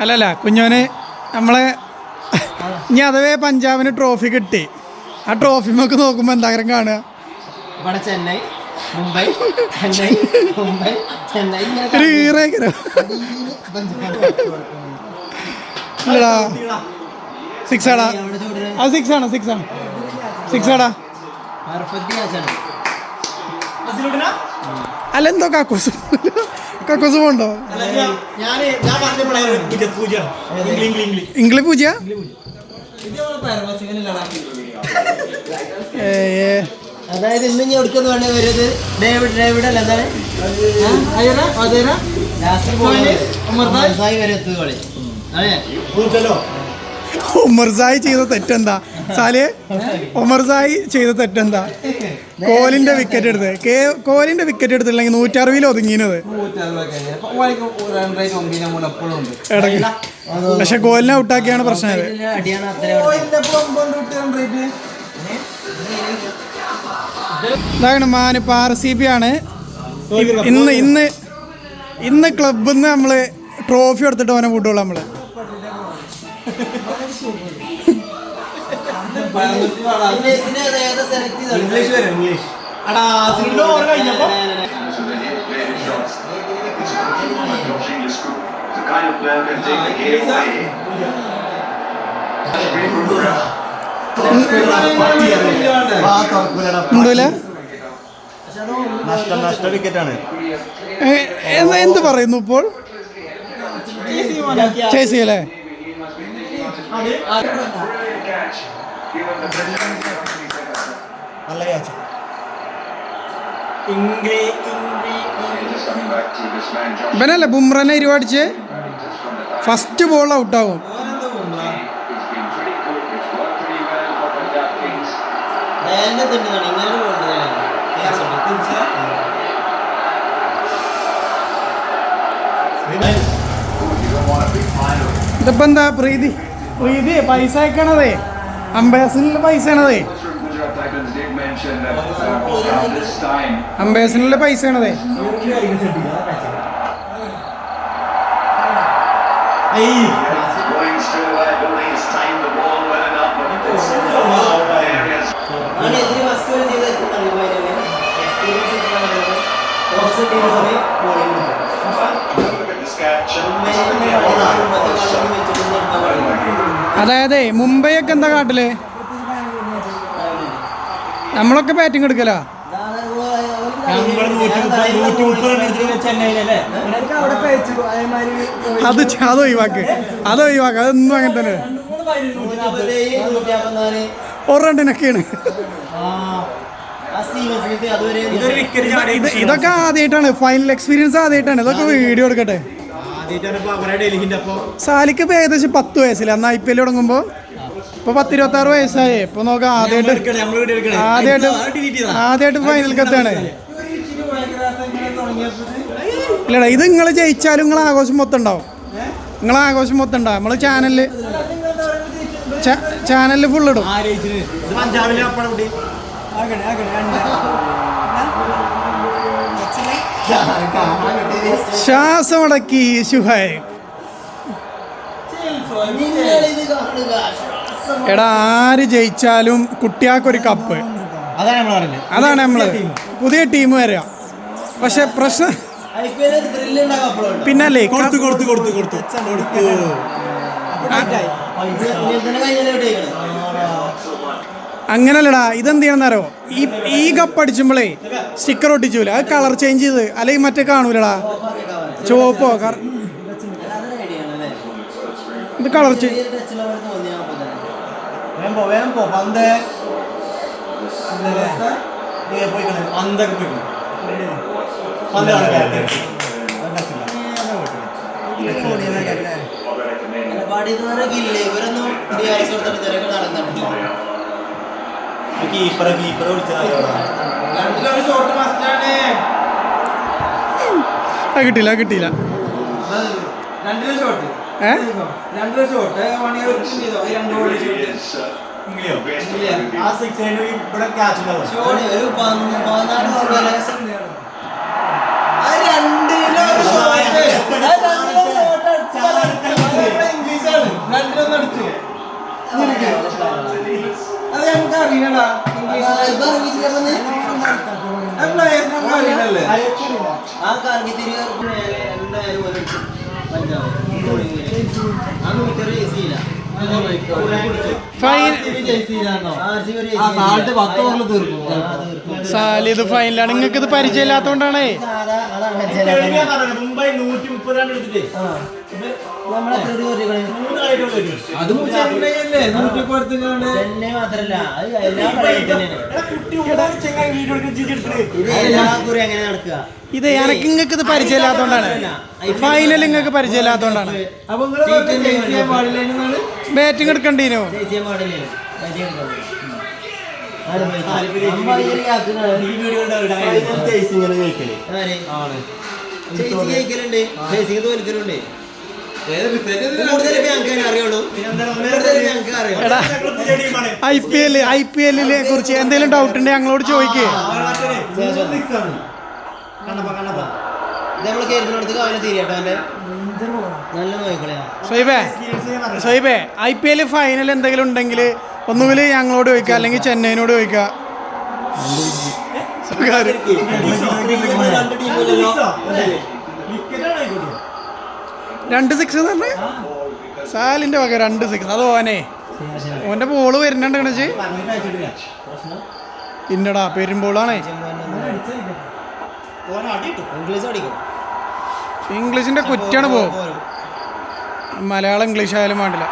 അല്ലല്ല കുഞ്ഞോന് നമ്മളെ ഇനി അഥവേ പഞ്ചാബിന് ട്രോഫി കിട്ടി. ആ ട്രോഫി നമുക്ക് നോക്കുമ്പോ എന്തായാലും കാണുക ചെന്നൈ മുംബൈ ചെന്നൈ മുംബൈ ചെന്നൈ സിക്സ് ആടാ. അത് സിക്സ് ആണ് സിക്സ് ആടാ. അല്ല എന്തോ കക്കൂസ് പോണ്ടോ? ഇംഗ്ലീഷ് പൂജ അതായത് ഇന്ന് ഞാൻ എടുക്കുന്ന വേണ്ടി വരുന്നത് ഡേവിഡ് അല്ല എന്താണ് വരെ എത്തുകളി ഒമർസായി ചെയ്ത തെറ്റെന്താ സാലേ? ഒമർസായി ചെയ്ത തെറ്റെന്താ? കോഹ്ലിന്റെ വിക്കറ്റ് എടുത്തില്ലെങ്കിൽ 160 ഒതുങ്ങിയത്. പക്ഷെ കോഹ്ലിനെ ഔട്ടാക്കിയാണ് പ്രശ്നം. ഇതാണ് മാനിപ്പ RCB ആണ്. ഇന്ന് ക്ലബിൽ നിന്ന് നമ്മള് ട്രോഫി എടുത്തിട്ട് പോകാൻ കൂട്ടുള്ളൂ. നമ്മള് എന്ത് പറയുന്നു ഇപ്പോൾ? ചേച്ചിയല്ലേ ഇവനല്ലേ ബുംറനെ ഇരുപടിച്ച് ഫസ്റ്റ് ബോൾ ഔട്ടാവും. ഇതിപ്പോ എന്താ പ്രീതി പൈസ അയക്കണതേ അംബാസിഡറിലെ പൈസ ആണതേ. അംബാസിഡറിലെ പൈസ ആണതേ. അതായത് മുംബൈയൊക്കെ എന്താ കാട്ടില് നമ്മളൊക്കെ ബാറ്റിംഗ് എടുക്കല. അത് ഒഴിവാക്ക് അതൊന്നും അങ്ങനെ തന്നെ. ഒരെണ്ണത്തിനൊക്കെയാണ്. ഇതൊക്കെ ആദ്യമായിട്ടാണ് ഫൈനൽ എക്സ്പീരിയൻസ് ആദ്യമായിട്ടാണ്. ഇതൊക്കെ വീഡിയോ എടുക്കട്ടെ. സാലിക്ക് ഇപ്പൊ ഏകദേശം 10 വയസ്സില്ല. അന്ന് IPL തുടങ്ങുമ്പോ ഇപ്പൊ 10-26 വയസ്സായി. ഇപ്പൊ നോക്കാം ആദ്യമായിട്ട് ഫൈനലിൽ എത്താണ്. ഇല്ലടാ ഇത് നിങ്ങൾ ജയിച്ചാലും നിങ്ങളെ ആഘോഷം മൊത്തം ഉണ്ടാവും. നമ്മള് ചാനലിൽ ഫുള്ളിടും. ശ്വാസമടക്കി ശുഹൈബ്. എടാ ആര് ജയിച്ചാലും കുട്ടിയാക്കൊരു കപ്പ്. അതാണ് നമ്മള് പുതിയ ടീം വരിക. പക്ഷെ പ്രശ്നം പിന്നല്ലേ അങ്ങനല്ലടാ. ഇതെന്ത് ചെയ്യണമെന്നറിയോ? ഈ കപ്പ് അടിച്ചുമ്പോഴേ സ്റ്റിക്കർ ഒട്ടിച്ചൂല. അത് കളർ ചേഞ്ച് ചെയ്ത് അല്ലെങ്കിൽ മറ്റേ കാണൂലടാ ചുവപ്പോ ഇത് കളർ കിട്ടിയില്ല. രണ്ടിലൊന്നും അടിച്ചു അത് നമുക്ക് അറിയണടാ അറിയണല്ലേ ആ കറങ്ങിത്തിരി എന്തായാലും സാലിത് ഫൈനലാണ്. നിങ്ങൾക്ക് ഇത് പരിചയമില്ലാത്തോണ്ടാണേ. മുംബൈ 130 റൺ എടുത്തിട്ടേ അത് ചെന്നൈയല്ലേ 110 ചെന്നൈ മാത്രല്ല എങ്ങനെ നടക്കുക. ഇത് എനക്ക് നിങ്ങൾക്ക് ഇത് പരിചയമില്ലാത്തോണ്ടാണ്. ഫൈനൽ നിങ്ങൾക്ക് പരിചയമില്ലാത്തോണ്ടാണ്. ബാറ്റിംഗ് എടുക്കണ്ടീനോ? IPL കുറിച്ച് എന്തെങ്കിലും ഡൗട്ട് ഉണ്ടെങ്കിൽ ഞങ്ങളോട് ചോദിക്കേ. സൊയ്ബേ IPL ഫൈനൽ എന്തെങ്കിലും ഉണ്ടെങ്കിൽ ഒന്നുകിൽ ഞങ്ങളോട് ചോദിക്കുക, അല്ലെങ്കിൽ ചെന്നൈനോട് ചോദിക്കുക. രണ്ട് സിക്സ് എന്ന് പറഞ്ഞേ സാലിന്റെ വക 2 സിക്സ്. അത് ഓന്റെ ബോള് വരുന്നുണ്ട് കണച്ച്. ഇന്നടാ പെരുമ്പോളാണേ. ഇംഗ്ലീഷിന്റെ കുറ്റാണ് പോകും. മലയാളം ഇംഗ്ലീഷ് ആയാലും വേണ്ടില്ല.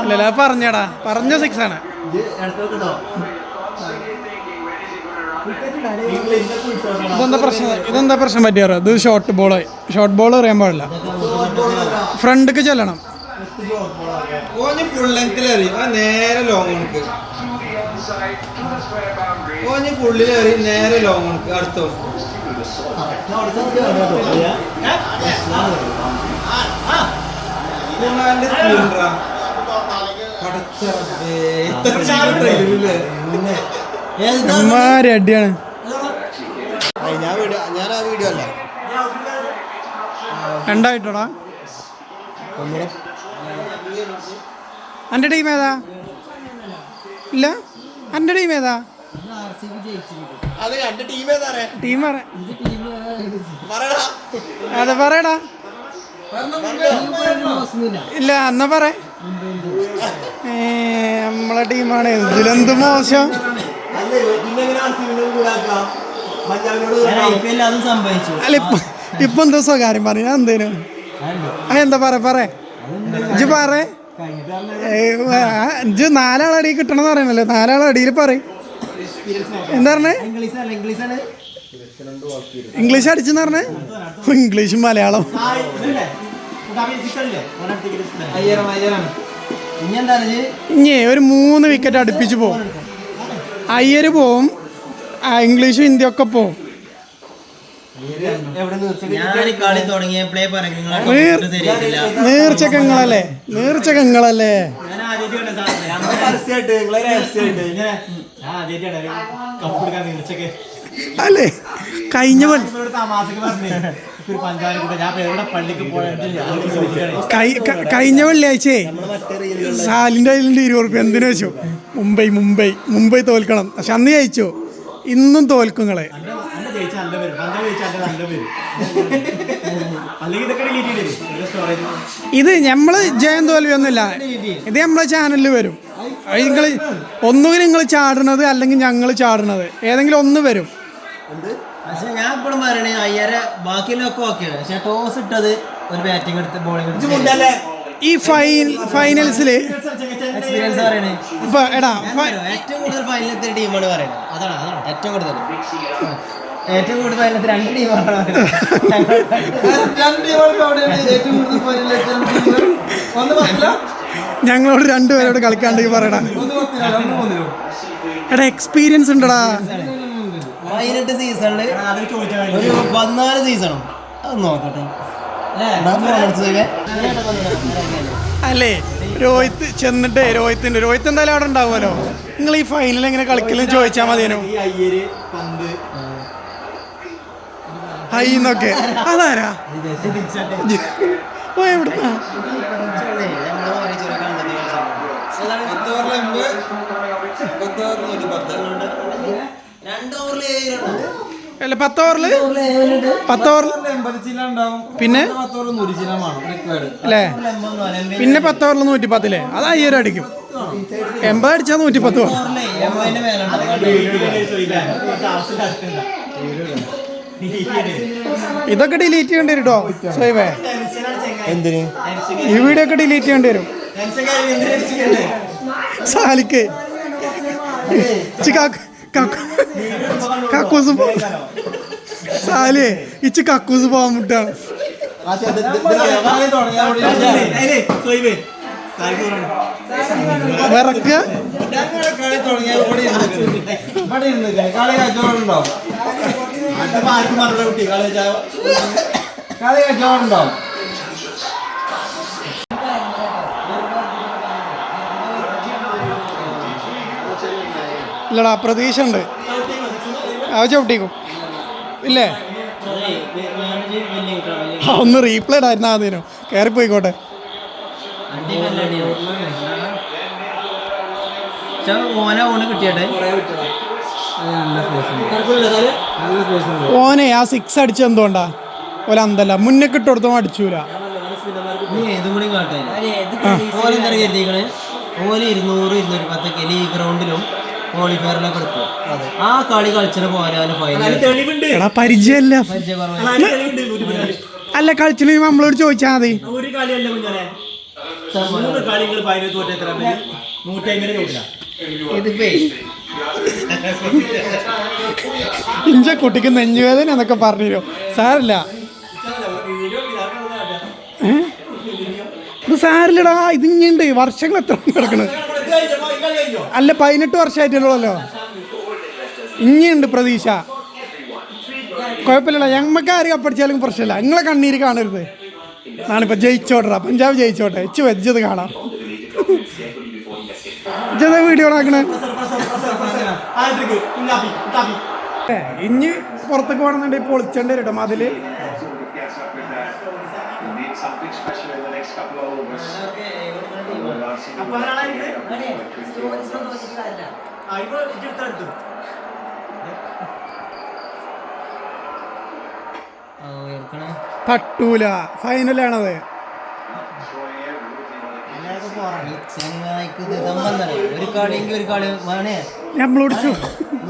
അല്ലല്ല പറഞ്ഞടാ, പറഞ്ഞ സിക്സ് ആണ്. ഇതെന്താ പ്രശ്നം പറ്റിയാറോ? ഇത് ഷോർട്ട് ബോൾ എറിയാൻ പാടില്ല. ഫ്രണ്ടിക്ക് ചെല്ലണം. ഫുൾ ലെങ്തിലേറി നേരെ ലോങ് കണക്ക് ഫുള്ളിലേറി നേരെ ലോങ് കണക്ക് അടുത്തോ അടിയാണ്. രണ്ടായിട്ടോടാ. എൻ്റെ ടീം ഏതാ? ഇല്ല, എൻ്റെ ടീം ഏതാ? ടീം അതെ പറയടാ. ഇല്ല എന്നാ പറ. നമ്മളെ ടീമാണ്. ഇതിലെന്ത് മോശം. അല്ല ഇപ്പൊ എന്തോ സ്വകാര്യം പറഞ്ഞു. ഞാൻ എന്തേനു എന്താ പറ ഇജ്ജ് പറ. ഇജ്ജ് 4 ആളടി കിട്ടണമെന്ന് പറയണല്ലേ. 4 ആളടിയിൽ പറയും. എന്താ പറഞ്ഞേ? ഇംഗ്ലീഷ് അടിച്ചെന്ന് പറഞ്ഞേ. ഇംഗ്ലീഷും മലയാളം. ഇനി ഒരു 3 വിക്കറ്റ് അടുപ്പിച്ച് പോവും. അയ്യര് പോവും, ഇംഗ്ലീഷും ഹിന്ദിയൊക്കെ പോവും. നീർച്ചക്കങ്ങളല്ലേ. അല്ലേ കഴിഞ്ഞ വെള്ളിയാഴ്ചയെ സാലിൻ്റെ കയ്യിലുണ്ട് 20 റുപ്യ. എന്തിനു വെച്ചു? മുംബൈ തോൽക്കണം. പക്ഷെ അന്ന് ജയിച്ചു. ഇന്നും തോൽക്കും നിങ്ങളെ. ഇത് നമ്മള് ജയം തോൽവിയൊന്നുമില്ല. ഇത് നമ്മളെ ചാനലിൽ വരും. ഒന്നുകിൽ നിങ്ങൾ ചാടണത് അല്ലെങ്കിൽ ഞങ്ങൾ ചാടണത്, ഏതെങ്കിലും ഒന്ന് വരും. ഞാൻ ഇപ്പോഴും പറയണേ അയ്യരെ ബാക്കിയുള്ളൊക്കെ ഓക്കെ. പക്ഷെ ടോസ് ഇട്ടത് ഒരു ബാറ്റിംഗ് എടുത്ത് ബോളിംഗ് ഈ ഫൈനൽസിൽ എക്സ്പീരിയൻസ് പറയണേ. ഇപ്പൊ എടാ ഏറ്റവും കൂടുതൽ ഫൈനലത്തെ ടീമാണ് പറയുന്നത്. അതാണ് ഏറ്റവും കൂടുതൽ ഫൈനലത്തെ 2 ടീമാണ്. ഞങ്ങളോട് 2 പേരോട് കളിക്കാണ്ടെങ്കിൽ പറയടാ. എടാ എക്സ്പീരിയൻസ് ഉണ്ടടാ. 18 സീസണില് ഒരു 14 സീസണും അത് നോക്കട്ടെ. അല്ലേ രോഹിത് ചെന്നിട്ടേ രോഹിത്ത് എന്തായാലും അവിടെ ഉണ്ടാവുമല്ലോ. നിങ്ങൾ ഈ ഫൈനൽ എങ്ങനെ കളിക്കലെന്ന് ചോദിച്ചാൽ മതിയേനു. ഈ അയ്യര് പന്ത് ഹൈ എന്നൊക്കെ അതാരാ ഓ എവിടുന്നാ? 2 ഓവറിൽ 7 റൺ. അല്ല 10 ഓവറിൽ 10 ഓവറിൽ 80 ചില ഉണ്ടാവും. പിന്നെ 10 ഓവർ 100 ചില വേണം റിക്വയർഡ് അല്ലേ? പിന്നെ 10 ഓവറിൽ 110 അത് 1000 അടിക്കും. 80 അടിച്ചാൽ 110 പോകും. ഇതൊക്കെ ഡിലീറ്റ് ചെയ്യേണ്ടി വരും കേട്ടോ സോയിബേ. എന്തിന് ഈ വീഡിയോ ഒക്കെ ഡിലീറ്റ് ചെയ്യേണ്ടി വരും. സാലിക്ക് കക്കൂസ് സാലേ ഇച്ച് കക്കൂസ് പോകാൻ മുട്ടാണ്. വിറക്കുക ഇല്ലടാ പ്രതീക്ഷ ഉണ്ട്. അവ ചവിട്ടിക്കും ഇല്ലേ? ഒന്ന് റീപ്ലേ ഇടായിരുന്നു ആദ്യം കയറിപ്പോയിക്കോട്ടെ. ഓനെ ആ 6 അടിച്ച എന്തുകൊണ്ടാ ഓല അന്തല്ല മുന്നേ കിട്ടുകൊടുത്തോ അടിച്ചൂല. ഓല് 200 210 ലീഗ് ഗ്രൗണ്ടിലും ക്വാളിഫയറിലൊക്കെ എടുത്തു. ആ കളി കളിച്ചിട്ട് പോരാലും എടാ പരിചയല്ല. അല്ല കളിച്ചിട്ട് നമ്മളോട് ചോദിച്ചാ മതി. ഇഞ്ച കുട്ടിക്ക് നെഞ്ഞുവേദന എന്നൊക്കെ പറഞ്ഞു സാരല്ല. ഇത് സാരില്ലടാ. ഇതിങ്ങുണ്ട് വർഷങ്ങൾ എത്ര കിടക്കണത്. അല്ല 18 വർഷമായിട്ടുള്ളല്ലോ. ഇനിയുണ്ട് പ്രതീക്ഷ. കുഴപ്പമില്ലടാ. ഞമ്മക്ക് ആര് കപ്പടിച്ചാലും പ്രശ്നമില്ല. നിങ്ങളെ കണ്ണീര് കാണരുത്. ഞാനിപ്പോ ജയിച്ചോട്ടെടാ. പഞ്ചാബ് ജയിച്ചോട്ടെ. ഇച്ച് വെച്ചത് കാണാം. ഇച്ചതാ വീഡിയോ ആക്കണേ. ഇനി പുറത്തേക്ക് പോകണമെന്നുണ്ടെങ്കിൽ പൊളിച്ചേണ്ടി വരും കേട്ടോ മതില്. തട്ടൂല. ഫൈനലാണത്. ഒരു കളിയെങ്കിൽ ഒരു കളി വേണേ. നമ്മളോട്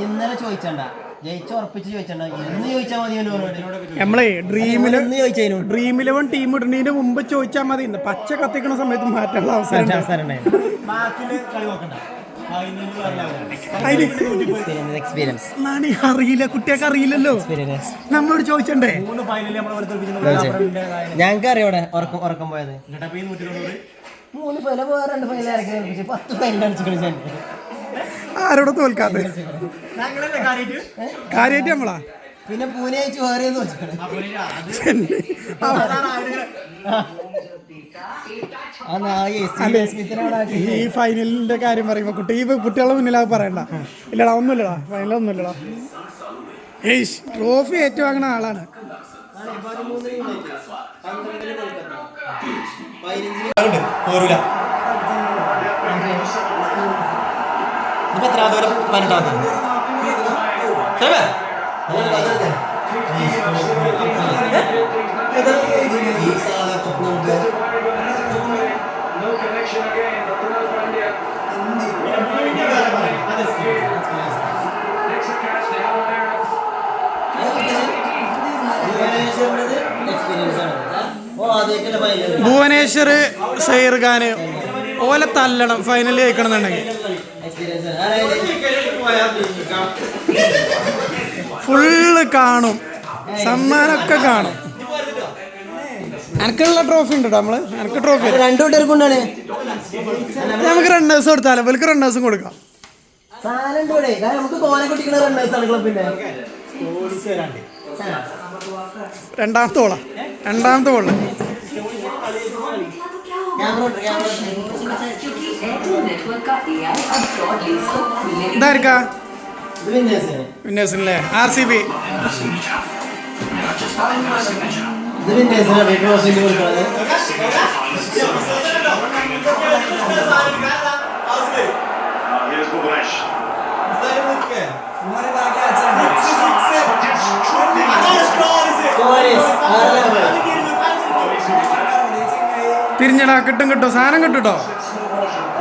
ഇന്നലെ ചോദിച്ചണ്ട ജയിച്ച ഉറപ്പിച്ച് ചോദിച്ചണ്ട എന്ന് ചോദിച്ചാൽ മതി. നമ്മളെ ഡ്രീം 11 ടീം ഇടുന്നതിന് മുമ്പ് ചോദിച്ചാൽ മതി. പച്ച കത്തിക്കണ സമയത്ത് മാറ്റാനുള്ള അവസരം. അറിയില്ല കുട്ടിയൊക്കെ അറിയില്ലല്ലോ. നമ്മളോട് ചോദിച്ചണ്ടേ. ഞങ്ങൾക്ക് അറിയോടെ ഉറക്കം പോയത് 3 ഫൈനൽ വേറെ 2 ഫൈനൽ ഇറക്കി 10 ഫൈനൽ അടിച്ചു കളിച്ചാൽ ആരോടെ തോൽക്കാതെ കാര്യമായിട്ട് നമ്മളാ. പിന്നെ പൂനെ അയച്ചു വേറെ ഈ ഫൈനലിന്റെ കാര്യം പറയുമ്പോ കുട്ടികളെ മുന്നിലാ പറയണ്ട. ഇല്ലടാ ഒന്നുമില്ലടാ ഫൈനലൊന്നുമില്ലടാ. ട്രോഫി ഏറ്റുവാങ്ങുന്ന ആളാണ്. ഭുവനേശ്വർ സൈർ ഖാന് ഓലെ തല്ലണം ഫൈനലിൽ ജയിക്കണമെന്നുണ്ടെങ്കിൽ. ഫുള്ള് കാണും. സമ്മാനമൊക്കെ കാണും. എനിക്കുള്ള ട്രോഫി ഉണ്ട് കേട്ടോ. നമ്മള് എനിക്ക് ട്രോഫി നമുക്ക് റണ്ണേഴ്സ് കൊടുത്താലോ. ഇവർക്ക് റണ്ണേഴ്സും കൊടുക്കാം. രണ്ടാമത്തെ ബോള് नेटवर्क का एआई अब शॉर्ट लिस्ट को खुलने ഇതായിരിക്കാ ഇത് വിന്നേഴ്സിന്. വിന്നേഴ്സിനല്ലേ RCB ഇത് വിന്നേഴ്സിനാണ് ഈ ട്രോഫിയിൽ കൊടുക്കുന്നത്. Here's Bubresh. Scorers 6 level. തിരിഞ്ഞടാ കിട്ടും സാധനം കിട്ടും കേട്ടോ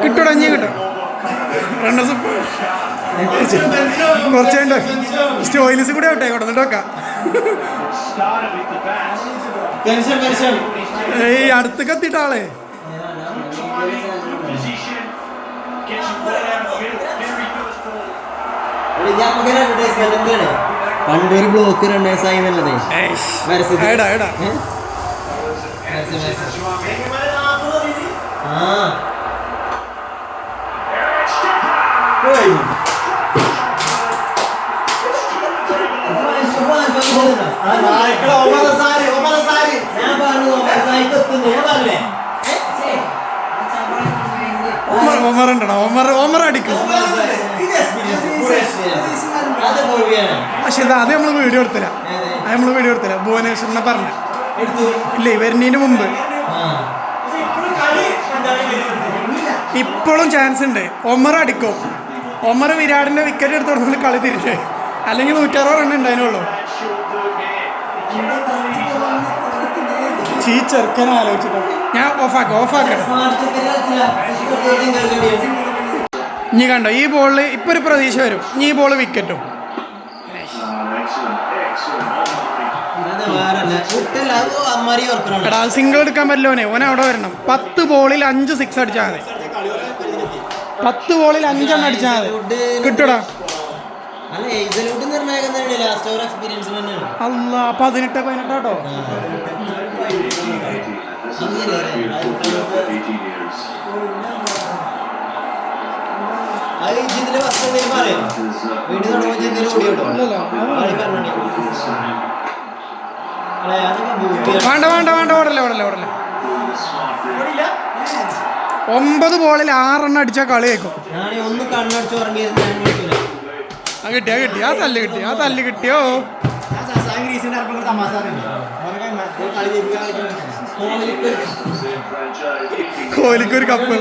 കിട്ടൂടാ ഇനി കിട്ടും റണ്ണേഴ്സ് കുറച്ചുണ്ട് സ്റ്റോയിലിസ് കൂടി ആവട്ടെ കൊടുത്തിട്ട് വെക്കാം Started with the bat. Tension. ഏയ് അടുത്ത് കത്തിട്ട ആളെ Position. Gets you right out of it. Very first ball. Advertisement എന്താണ് പണ്ടൊരു ബ്ലോക്ക് റണ്ണേഴ്സ് ആയി എന്നുള്ളത് ഏടാ ഏടാ ഓമർ ഉണ്ടോ ഓമർ അടിക്കും പക്ഷെ ഇത് അത് നമ്മൾ വീഡിയോ എടുത്തില്ല ഭുവനേശ്വറിനെ പറഞ്ഞ ഇല്ലേ വരുന്നതിന് മുമ്പ് ഇപ്പോഴും ചാൻസ് ഉണ്ട് ഒമർ അടിക്കും ഒമർ വിരാടിന്റെ വിക്കറ്റ് എടുത്ത് കൊടുത്തുകൊണ്ട് കളി തിരിച്ച് അല്ലെങ്കിൽ 160 റൺ ഉണ്ടായിരുന്നുള്ളൂ ഈ ചെറുക്കനെ ആലോചിച്ചിട്ടോ ഞാൻ ഓഫാക്കട്ടെ ഇനി കണ്ടോ ഈ ബോളിൽ ഇപ്പൊ ഒരു പ്രതീക്ഷ വരും ഇനി ഈ ബോൾ വിക്കറ്റും എടാ സിംഗിൾ എടുക്കാൻ പറ്റില്ലോനെ ഓനെ അവിടെ വരണം 10 ബോളിൽ 5 സിക്സ് അടിച്ചാൽ മതി 10 ബോളിൽ 5 എണ്ണം അടിച്ചാൽ മതി കിട്ടൂടാ അല്ല 18 കേട്ടോ വേണ്ട ഓടല്ലേ 9 ബോളിൽ 6 എണ്ണം അടിച്ചാൽ കളി കേൾക്കും ഒന്ന് കണ്ണടിച്ച് ഉറങ്ങിയത് ആ തല്ല് കിട്ടിയോ കോഹ്ലിക്കൊരു കപ്പ്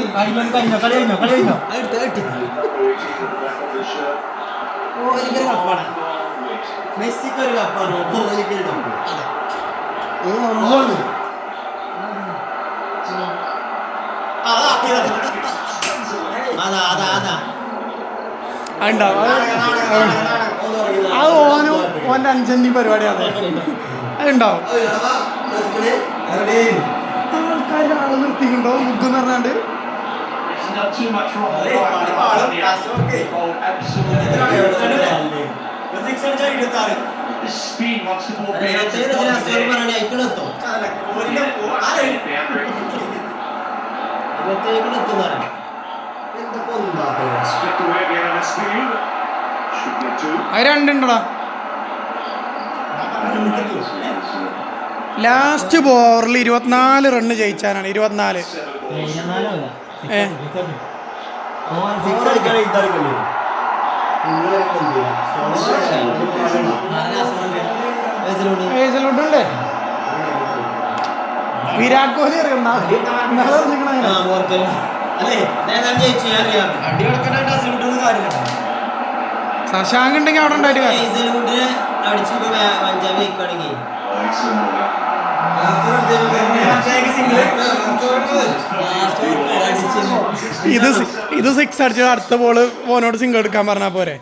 മെസ്സിക്കൊരു കപ്പാണോ കോഹ്ലിക്കൊരു കപ്പ് ഉണ്ടാവും അത് ഓൻ്റെ അഞ്ചന്തി പരിപാടിയാണ് അതുണ്ടാവും ആൾക്കാർ ആള് നിർത്തിയിട്ടുണ്ടോ മുക്കെന്ന് പറഞ്ഞാണ്ട് Not too much wrong. The speed wants the ball. Slipped away again on the speed. Should get two. അത് രണ്ടുണ്ടോടാ ലാസ്റ്റ് ബോറിൽ 24 റണ്ണ് ജയിച്ചാനാണ് 24 ഏജലുണ്ടല്ലേ വിരാട് കോഹ്ലി ശശാങ്ക് ഉണ്ടെങ്കിൽ അവിടെ ഉണ്ടായിട്ട് ഇത് 6 അടിച്ചത് അടുത്ത ബോള് ഓനോട് സിംഗിൾ എടുക്കാൻ പറഞ്ഞാൽ പോരെ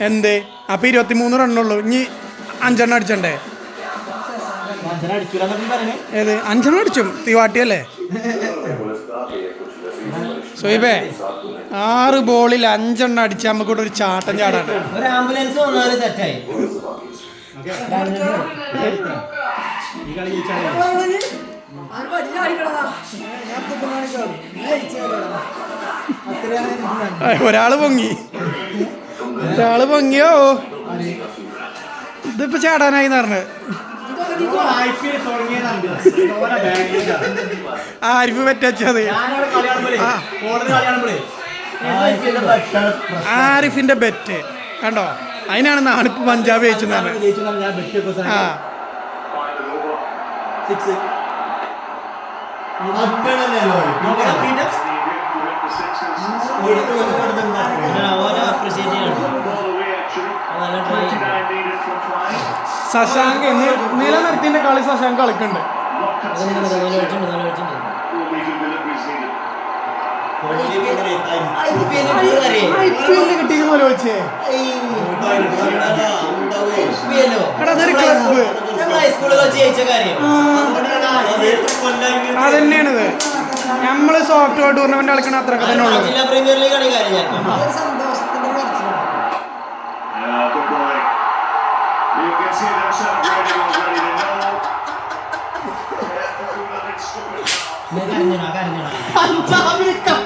എന്തേ അപ്പൊ 23 റണ്ണുള്ളൂ ഇനി 5 എണ്ണം അടിച്ചണ്ടേ ഏത് 5 എണ്ണം അടിച്ചും തിവാട്ടിയല്ലേ സോയിബേ 6 ബോളിൽ 5 എണ്ണം അടിച്ചാൽ നമുക്ക് ഇവിടെ ഒരു ചാട്ടം ചാടാണ് ഒരു ആംബുലൻസ് വന്നാലും സെറ്റായി ഒരാള് പൊങ്ങിയോ ഇതിപ്പോ ചാടാനായി പറഞ്ഞത് ആരിഫ് പറ്റച്ചത് ആരിഫിന്റെ ബെറ്റ് കണ്ടോ, അതിനാണ് നാണിപ്പ് പഞ്ചാബ് ജയിച്ചത്. ആ ശശാങ്ക് നിലനിർത്തിന്റെ കളി ശശാങ്ക് കളിക്കുന്നുണ്ട്. IPL കിട്ടിയെന്ന് ആലോചിച്ചേ. എടാ അതൊരു ക്ലബ്ബ് അതന്നെയാണിത്. നമ്മള് സോഫ്റ്റ് ബോൾ ടൂർണമെന്റ് കളിക്കണ അത്രയൊക്കെ തന്നെ ഉള്ളു. പ്രീമിയർ ലീഗ് കളി കാര്യം Good boy. You can see them celebrating already. They know. Let's stop it now.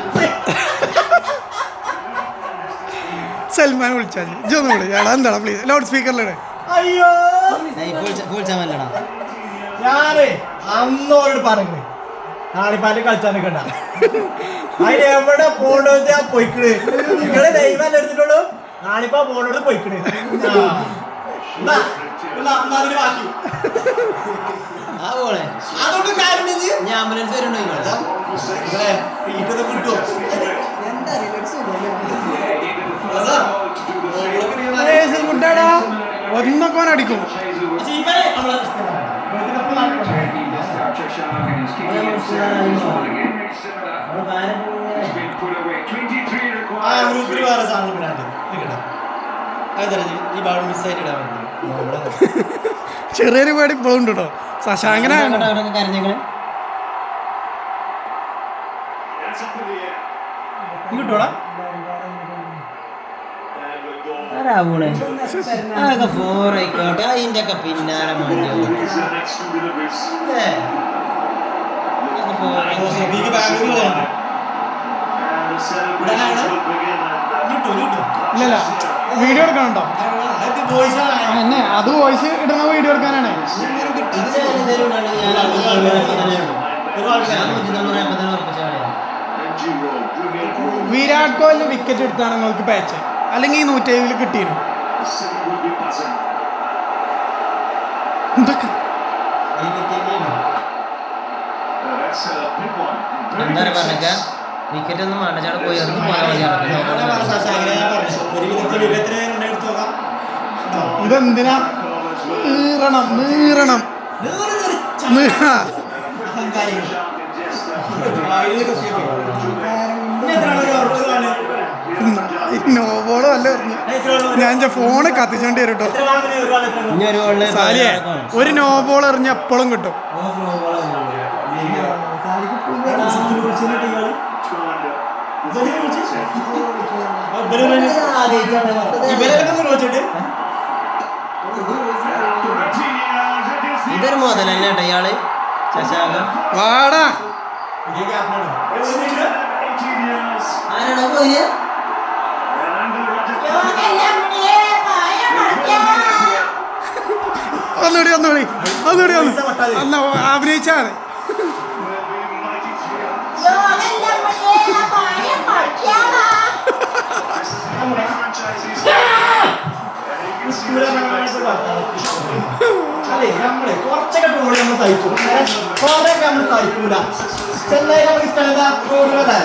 Salman വിളിച്ചാൽ ഇജൊന്നും വിളിച്ചാടാ. എന്താടാ പ്ലീസ് ലൗഡ് സ്പീക്കറിലിടെ. അയ്യോ പോൾച്ചാമല്ലടാ ഞാനേ അന്നോട് പറഞ്ഞു നാളിപ്പാല് കളിച്ചാൽ നിൽക്കണ്ട. അതിന് എവിടെ പോണ്ടോ വെച്ചാ പൊയ്ക്കണ്. നിങ്ങള് ദൈവം എടുത്തിട്ടുള്ളൂ. നാളിപ്പാ പോണോട് പൊയ്ക്കണ്. അതിന് ബാക്കി ആ പോളെ അതൊന്നും കാര്യം ഞാൻ ആംബുലൻസ് വരുന്നുണ്ടോ വീട്ടിൽ കിട്ടുമോ? മുട്ടാടാ ഒന്നൊക്കെ ഓൻ അടിക്കും. ആ ഗ്രൂപ്പിൽ വേറെ സാധനം ഇടാണ്ട് ഈ ബാൾ മിസ്സായിട്ട് ഇടാൻ വേണ്ടി ചെറിയൊരു പേടി ഇപ്പോഴും ഉണ്ട് കേട്ടോ. ശശാങ്കന കരഞ്ഞങ്ങള് കിട്ടോടാ ആരാവൂളെ അതൊക്കെ ഫോറായിക്കോട്ടെ. അതിന്റെ ഒക്കെ പിന്നാലെ മണ്ടിയോ ഇല്ലല്ല വീഡിയോ എടുക്കണുണ്ടോ? എന്നെ അത് വോയിസ് ഇടുന്ന വീഡിയോ എടുക്കാനാണ്. വിരാട് കോഹ്ലി വിക്കറ്റ് എടുത്താണ് നിങ്ങൾക്ക് പാച്ച്, അല്ലെങ്കിൽ 170 കിട്ടിയിരുന്നു. എന്തൊക്കെ എന്താ പറഞ്ഞ വിക്കറ്റ് ഒന്നും വേണ്ട പോയി ഇറങ്ങി പോയാൽ ഇതെന്തിനാ നീറണം നീറണം നോബോള് അല്ല പറഞ്ഞു. ഞാൻ ഫോണ് കത്തിച്ചോണ്ടി വരും കേട്ടോ. സാലിയെ ഒരു നോബോൾ എറിഞ്ഞ എപ്പോഴും കിട്ടും. ഇതൊരു മുതലല്ല കേട്ടോ ഇയാള് ശശാങ്കം. വാടാ ആരാണോ പോയ ഒന്നുകൂടി ഒന്ന് അഭിനയിച്ചാ മതി. നമ്മള് കുറച്ചൊക്കെ ട്രോള് നമ്മൾ സഹിക്കും, കുറെയൊക്കെ നമ്മൾ സഹിക്കൂല. ചെന്നൈ നമുക്ക് ഇഷ്ടമല്ല ട്രോളുകളെ.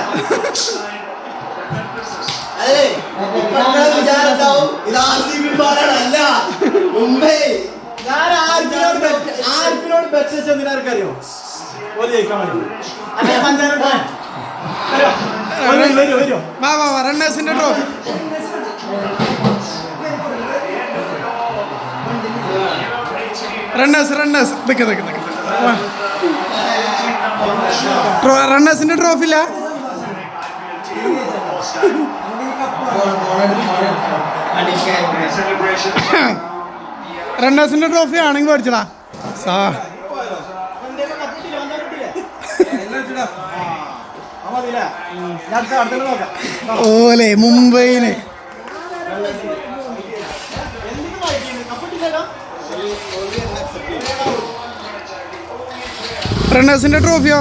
വിചാരത്താവും ഇത് RCB അല്ല മുംബൈ. ഞാൻ ആരിഫിനോട് ബെറ്റ് വെച്ച എന്തിനാർക്കറിയോ? ഒരു ജയിക്കാൻ വേണ്ടി അല്ലെ പഞ്ചായത്ത് വരും. വാ റണ്ണേഴ്സിന്റെ ട്രോഫി. റണ്ണേഴ്സ് റണ്ണേഴ്സിന്റെ ട്രോഫി ഇല്ല. റണ്ണേഴ്സിന്റെ ട്രോഫി ആണെങ്കിൽ മേടിച്ചടാ. ഓലെ മുംബൈയില് റണ്ണേഴ്സിന്റെ ട്രോഫിയോ